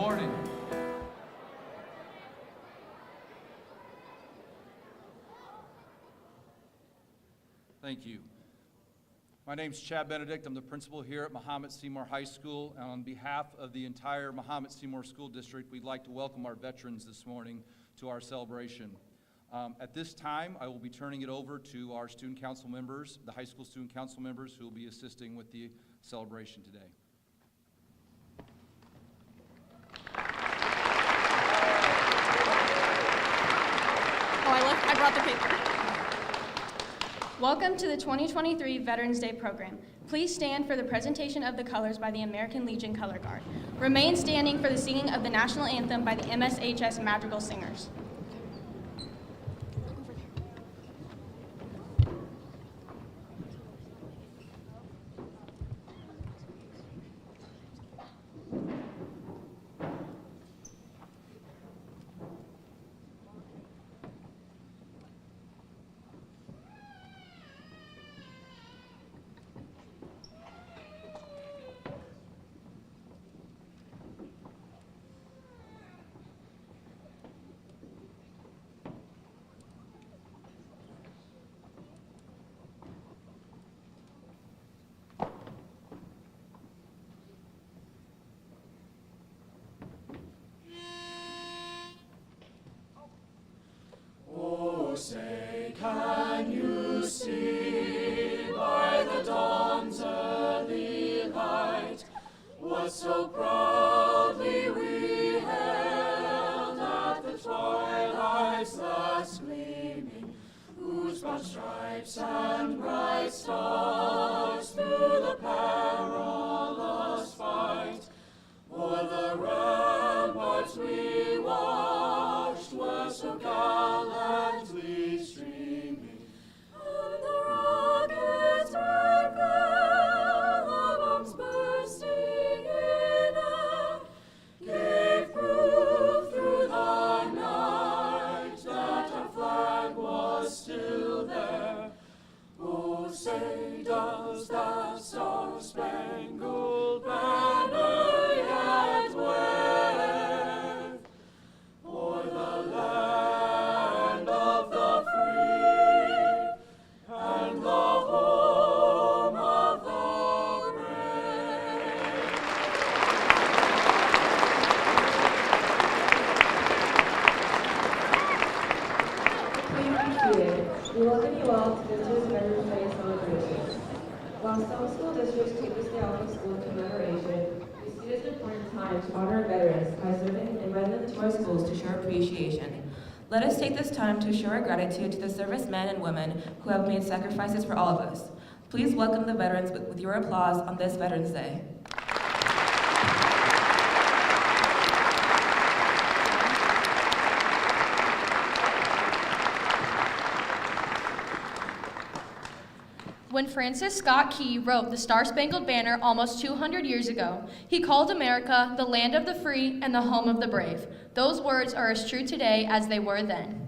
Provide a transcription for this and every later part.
morning. Thank you. My name's Chad Benedict. I'm the principal here at Mahomet-Seymour High School, and on behalf of the entire Mahomet-Seymour School District, we'd like to welcome our veterans this morning to our celebration. At this time, I will be turning it over to our student council members, the high school student council members, who will be assisting with the celebration today. I brought the paper. Welcome to the 2023 Veterans Day program. Please stand for the presentation of the colors by the American Legion Color Guard. Remain standing for the singing of the national anthem by the MSHS Madrigal Singers. Say, can you see by the dawn's early light what so proudly we hailed at the twilight's last gleaming, whose broad stripes and bright stars through the perilous fight o'er the ramparts we watched were so gallantly streaming, and the rocket's red glare, the bombs bursting in air, gave proof through the night that our flag was still there. Oh, say, does that star-spangled banner yet wave o'er the land of the free and the home of the brave? Please be seated. We welcome you all to this year's Veterans Day celebration. While some school districts take this day off of school commemoration, we see it as an important time to honor our veterans by serving and inviting them to our schools to show appreciation. Let us take this time to show our gratitude to the servicemen and women who have made sacrifices for all of us. Please welcome the veterans with your applause on this Veterans Day. When Francis Scott Key wrote the Star-Spangled Banner almost 200 years ago, he called America the land of the free and the home of the brave. Those words are as true today as they were then.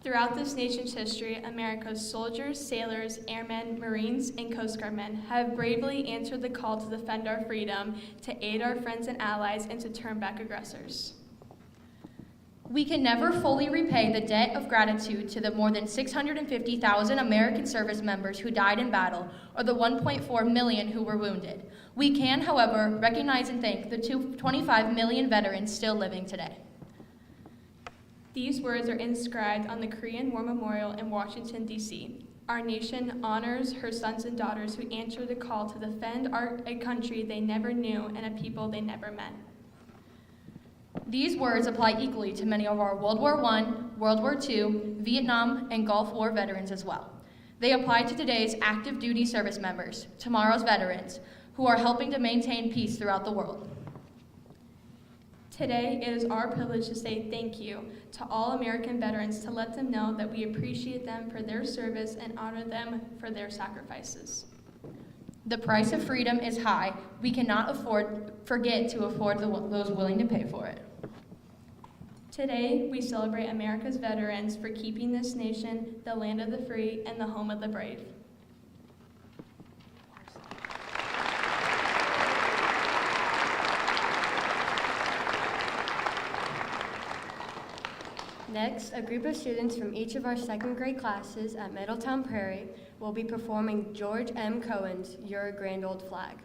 Throughout this nation's history, America's soldiers, sailors, airmen, Marines, and Coast Guard men have bravely answered the call to defend our freedom, to aid our friends and allies, and to turn back aggressors. We can never fully repay the debt of gratitude to the more than 650,000 American service members who died in battle, or the 1.4 million who were wounded. We can, however, recognize and thank the 25 million veterans still living today. These words are inscribed on the Korean War Memorial in Washington, D.C. Our nation honors her sons and daughters who answered the call to defend a country they never knew and a people they never met. These words apply equally to many of our World War I, World War II, Vietnam, and Gulf War veterans as well. They apply to today's active duty service members, tomorrow's veterans, who are helping to maintain peace throughout the world. Today, it is our privilege to say thank you to all American veterans, to let them know that we appreciate them for their service and honor them for their sacrifices. The price of freedom is high. We cannot forget to afford those willing to pay for it. Today, we celebrate America's veterans for keeping this nation the land of the free and the home of the brave. Next, a group of students from each of our second grade classes at Middletown Prairie will be performing George M. Cohen's Your Grand Old Flag.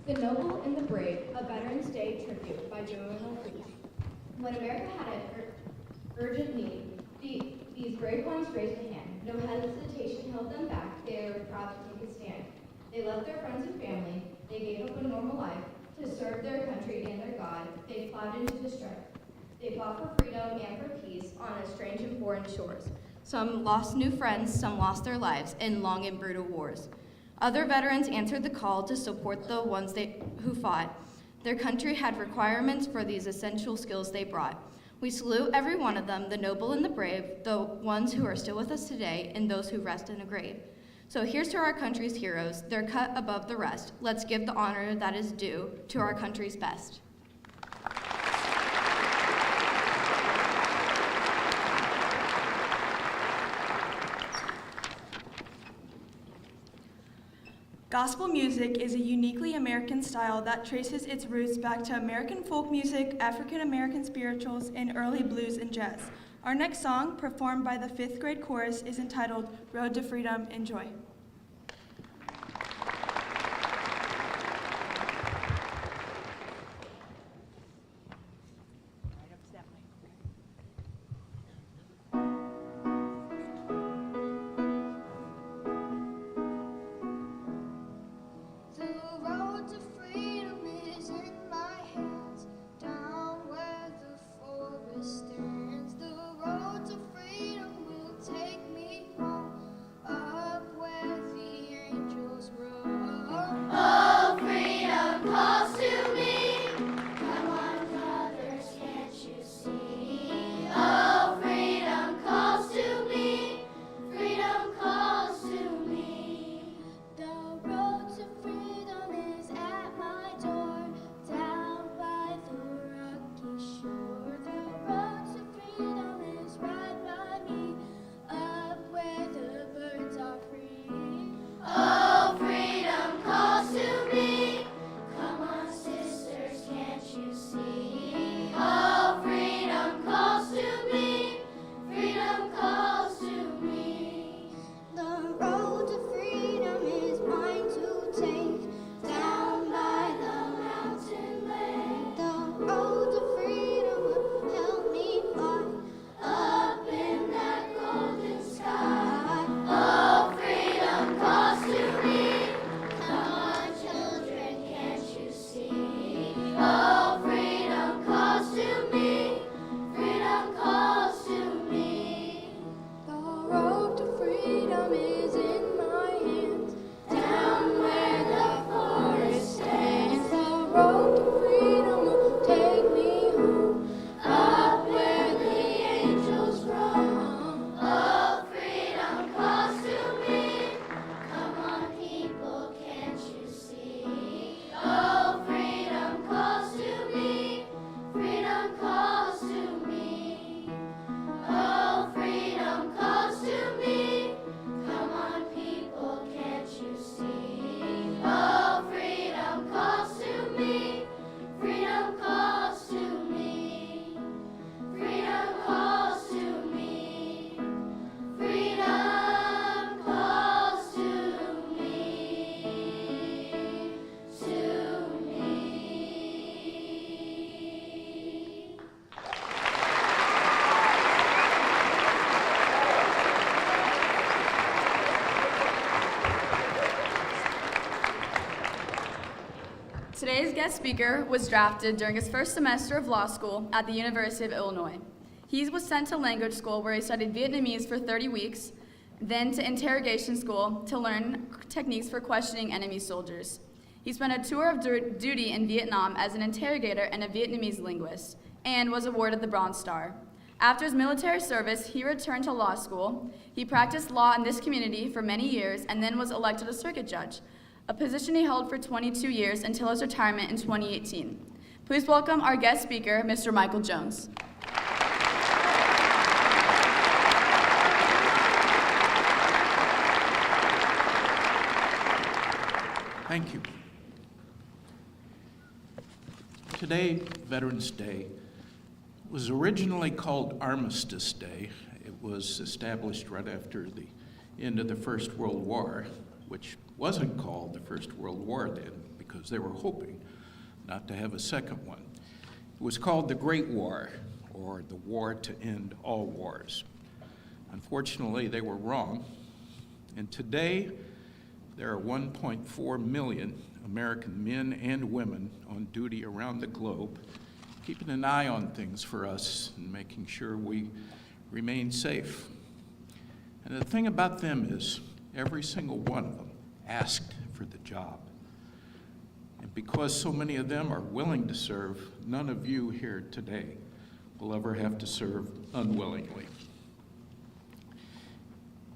The Noble and the Brave, a Veterans Day tribute by Joanna Lee. When America had an urgent need, these brave ones raised a hand. No hesitation held them back. They were proud to take a stand. They left their friends and family. They gave up a normal life to serve their country and their God. They plowed into the strife. They fought for freedom and for peace on a strange and foreign shores. Some lost new friends, some lost their lives in long and brutal wars. Other veterans answered the call to support the ones who fought. Their country had requirements for these essential skills they brought. We salute every one of them, the noble and the brave, the ones who are still with us today, and those who rest in a grave. So here's to our country's heroes. They're cut above the rest. Let's give the honor that is due to our country's best. Gospel music is a uniquely American style that traces its roots back to American folk music, African American spirituals, and early blues and jazz. Our next song, performed by the 5th grade chorus, is entitled Road to Freedom. Enjoy. Stands. The road to freedom will take me home, up where Today's guest speaker was drafted during his first semester of law school at the University of Illinois. He was sent to language school where he studied Vietnamese for 30 weeks, then to interrogation school to learn techniques for questioning enemy soldiers. He spent a tour of duty in Vietnam as an interrogator and a Vietnamese linguist, and was awarded the Bronze Star. After his military service, he returned to law school. He practiced law in this community for many years and then was elected a circuit judge, a position he held for 22 years until his retirement in 2018. Please welcome our guest speaker, Mr. Michael Jones. Thank you. Today, Veterans Day, was originally called Armistice Day. It was established right after the end of the First World War, which wasn't called the First World War then because they were hoping not to have a second one. It was called the Great War, or the War to End All Wars. Unfortunately, they were wrong, and today there are 1.4 million American men and women on duty around the globe, keeping an eye on things for us and making sure we remain safe. And the thing about them is every single one of them asked for the job. And because so many of them are willing to serve, none of you here today will ever have to serve unwillingly.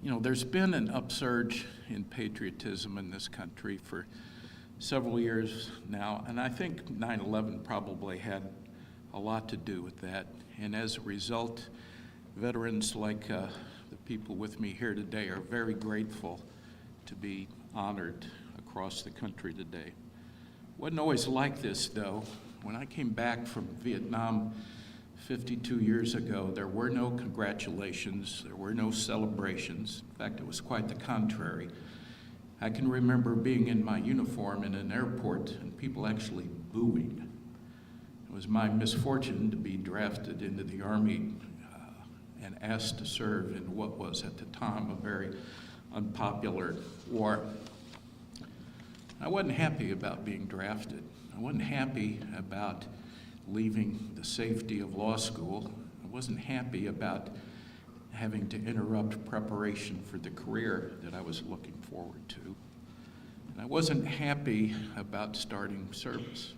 You know, there's been an upsurge in patriotism in this country for several years now, and I think 9/11 probably had a lot to do with that. And as a result, veterans like the people with me here today are very grateful to be honored across the country today. Wasn't always like this, though. When I came back from Vietnam 52 years ago, there were no congratulations, there were no celebrations. In fact, it was quite the contrary. I can remember being in my uniform in an airport and people actually booing. It was my misfortune to be drafted into the Army and asked to serve in what was at the time a very unpopular war. I wasn't happy about being drafted. I wasn't happy about leaving the safety of law school. I wasn't happy about having to interrupt preparation for the career that I was looking forward to. And I wasn't happy about starting service.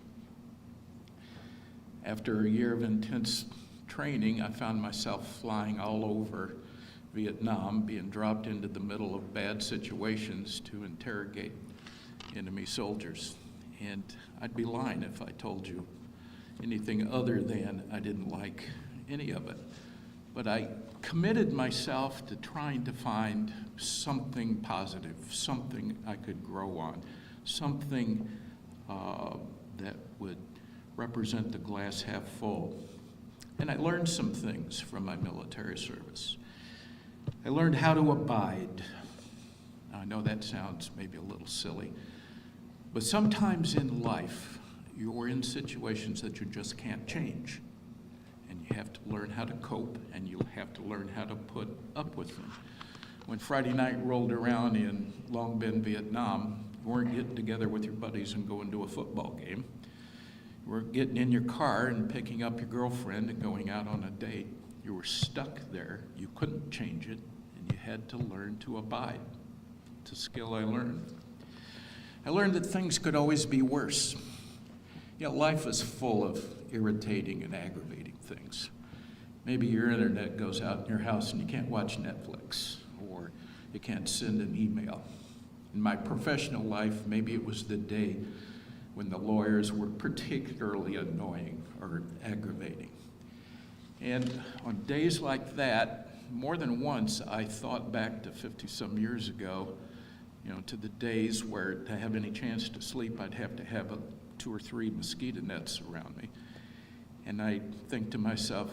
After a year of intense training, I found myself flying all over Vietnam, being dropped into the middle of bad situations to interrogate enemy soldiers. And I'd be lying if I told you anything other than I didn't like any of it. But I committed myself to trying to find something positive, something I could grow on, something that would represent the glass half full. And I learned some things from my military service. I learned how to abide. I know that sounds maybe a little silly, but sometimes in life, you're in situations that you just can't change. And you have to learn how to cope, and you have to learn how to put up with them. When Friday night rolled around in Long Binh, Vietnam, you weren't getting together with your buddies and going to a football game. You weren't getting in your car and picking up your girlfriend and going out on a date. You were stuck there. You couldn't change it, and you had to learn to abide. It's a skill I learned. I learned that things could always be worse. Yet life is full of irritating and aggravating things. Maybe your internet goes out in your house and you can't watch Netflix, or you can't send an email. In my professional life, maybe it was the day when the lawyers were particularly annoying or aggravating. And on days like that, more than once, I thought back to 50-some years ago, to the days where to have any chance to sleep, I'd have to have 2 or 3 mosquito nets around me. And I think to myself,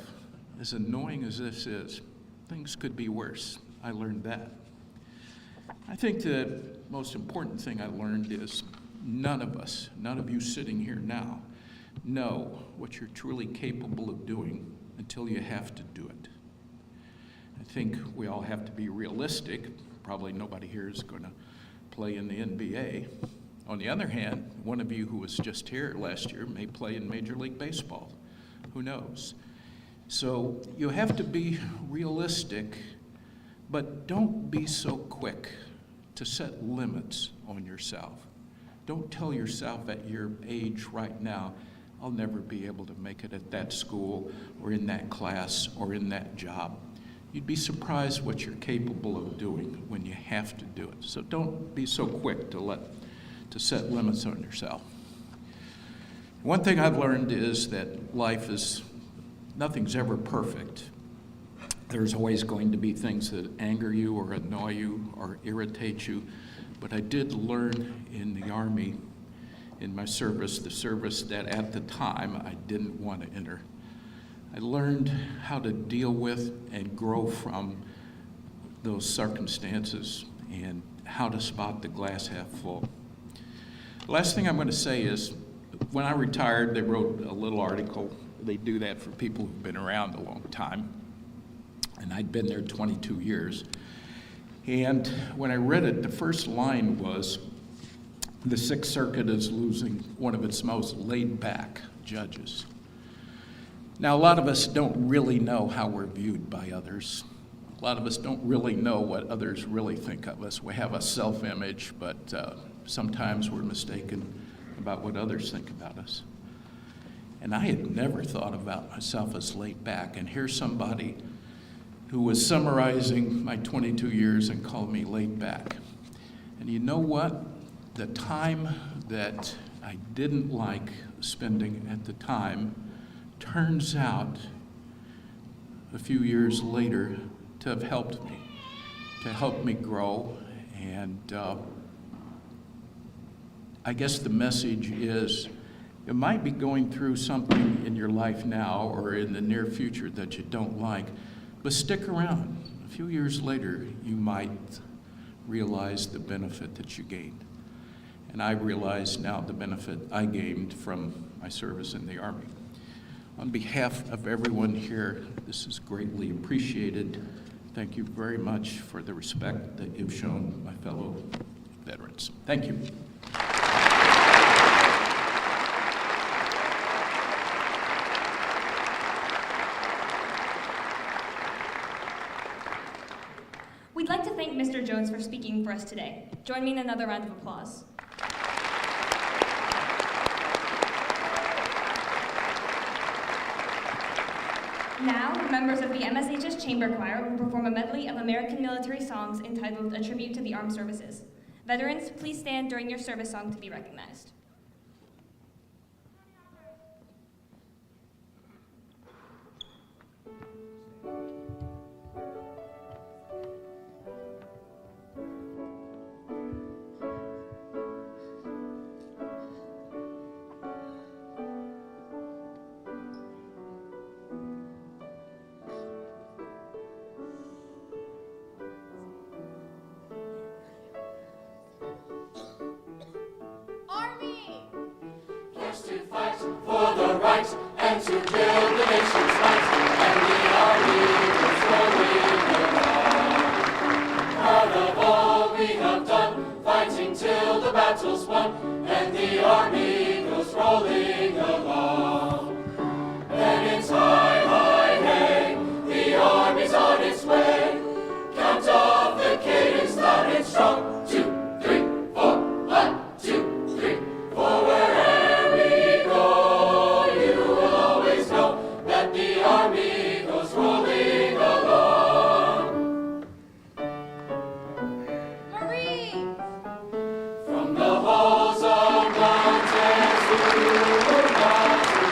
as annoying as this is, things could be worse. I learned that. I think the most important thing I learned is none of us, none of you sitting here now, know what you're truly capable of doing until you have to do it. I think we all have to be realistic. Probably nobody here is going to play in the NBA. On the other hand, one of you who was just here last year may play in Major League Baseball. Who knows? So you have to be realistic, but don't be so quick to set limits on yourself. Don't tell yourself at your age right now, I'll never be able to make it at that school or in that class or in that job. You'd be surprised what you're capable of doing when you have to do it. So don't be so quick to set limits on yourself. One thing I've learned is that nothing's ever perfect. There's always going to be things that anger you or annoy you or irritate you. But I did learn in the Army, in my service, the service that at the time I didn't want to enter. I learned how to deal with and grow from those circumstances and how to spot the glass half full. The last thing I'm going to say is, when I retired, they wrote a little article. They do that for people who've been around a long time. And I'd been there 22 years. And when I read it, the first line was, the Sixth Circuit is losing one of its most laid-back judges. Now, a lot of us don't really know how we're viewed by others. A lot of us don't really know what others really think of us. We have a self-image, but sometimes we're mistaken about what others think about us. And I had never thought about myself as laid back. And here's somebody who was summarizing my 22 years and called me laid back. And you know what? The time that I didn't like spending at the time turns out a few years later to have helped me grow. And I guess the message is, you might be going through something in your life now or in the near future that you don't like, but stick around. A few years later, you might realize the benefit that you gained. And I realize now the benefit I gained from my service in the Army. On behalf of everyone here, this is greatly appreciated. Thank you very much for the respect that you've shown my fellow veterans. Thank you. We'd like to thank Mr. Jones for speaking for us today. Join me in another round of applause. Now, members of the MSHS Chamber Choir will perform a medley of American military songs entitled A Tribute to the Armed Services. Veterans, please stand during your service song to be recognized. To fight for the right and to build the nation's might, and the army is rolling along. Proud of all we have done, fighting till the battle's won, and the army goes rolling along. Then it's high, high, hey, the army's on its way. Count off the cadence loud and strong. 2, 3, 4, 1, 2, 3, forward. The army goes rolling along. Marines! From the halls of mountains to the mountains.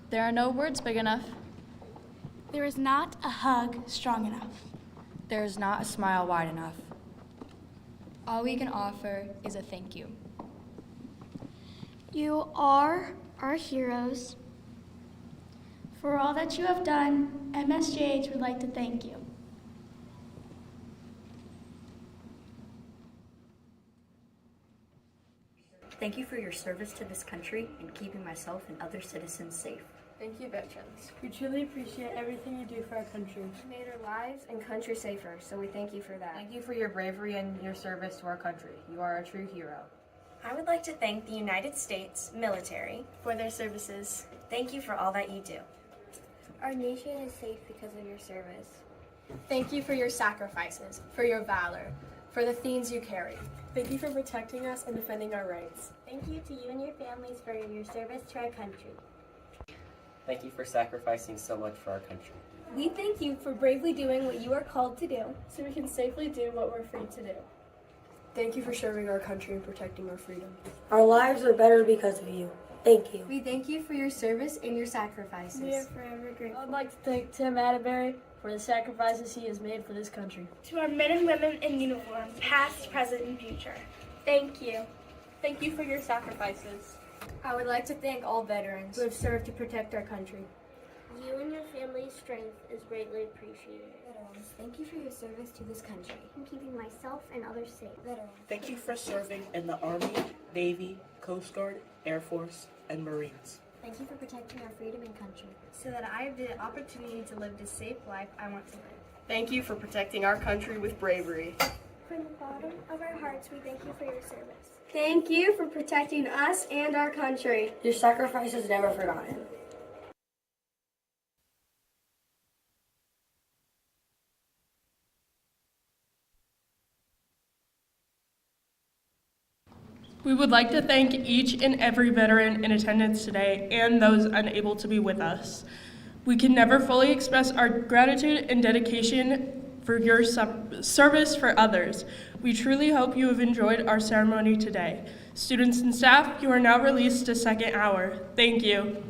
There are no words big enough. There is not a hug strong enough. There is not a smile wide enough. All we can offer is a thank you. You are our heroes. For all that you have done, MSJH would like to thank you. Thank you for your service to this country and keeping myself and other citizens safe. Thank you, veterans. We truly appreciate everything you do for our country. You made our lives and country safer, so we thank you for that. Thank you for your bravery and your service to our country. You are a true hero. I would like to thank the United States military For their services. Thank you for all that you do. Our nation is safe because of your service. Thank you for your sacrifices, for your valor, for the themes you carry. Thank you for protecting us and defending our rights. Thank you to you and your families for your service to our country. Thank you for sacrificing so much for our country. We thank you for bravely doing what you are called to do. So we can safely do what we're free to do. Thank you for serving our country and protecting our freedom. Our lives are better because of you. Thank you. We thank you for your service and your sacrifices. We are forever grateful. I'd like to thank Tim Atterbury for the sacrifices he has made for this country. To our men and women in uniform, past, present, and future, thank you. Thank you for your sacrifices. I would like to thank all veterans who have served to protect our country. You and your family's strength is greatly appreciated. Veterans, thank you for your service to this country. And keeping myself and others safe. Veterans. Thank you for serving in the Army, Navy, Coast Guard, Air Force, and Marines. Thank you for protecting our freedom and country. So that I have the opportunity to live the safe life I want to live. Thank you for protecting our country with bravery. From the bottom of our hearts, we thank you for your service. Thank you for protecting us and our country. Your sacrifice is never forgotten. We would like to thank each and every veteran in attendance today and those unable to be with us. We can never fully express our gratitude and dedication for your service for others. We truly hope you have enjoyed our ceremony today. Students and staff, you are now released to second hour. Thank you.